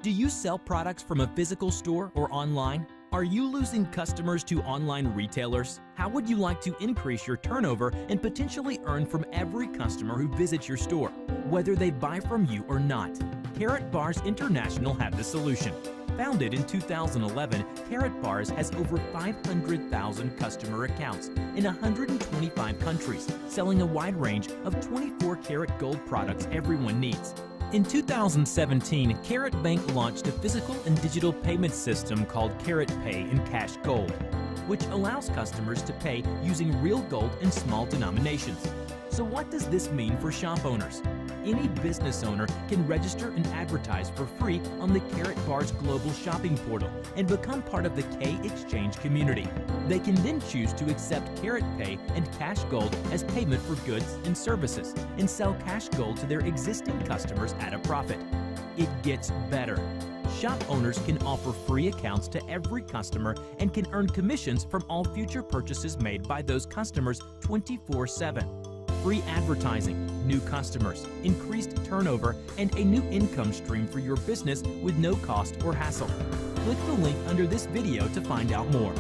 Do you sell products from a physical store or online? Are you losing customers to online retailers? How would you like to increase your turnover and potentially earn from every customer who visits your store, whether they buy from you or not? Karatbars International have the solution. Founded in 2011, Karatbars has over 500,000 customer accounts in 125 countries, selling a wide range of 24-karat gold products everyone needs. In 2017, Karat Bank launched a physical and digital payment system called Karat Pay in Cash Gold, which allows customers to pay using real gold in small denominations. So what does this mean for shop owners? Any business owner can register and advertise for free on the Karatbars global shopping portal and become part of the K-Exchange community. They can then choose to accept Karat Pay and Cash Gold as payment for goods and services and sell Cash Gold to their existing customers at a profit. It gets better. Shop owners can offer free accounts to every customer and can earn commissions from all future purchases made by those customers 24/7. Free advertising, new customers, increased turnover, and a new income stream for your business with no cost or hassle. Click the link under this video to find out more.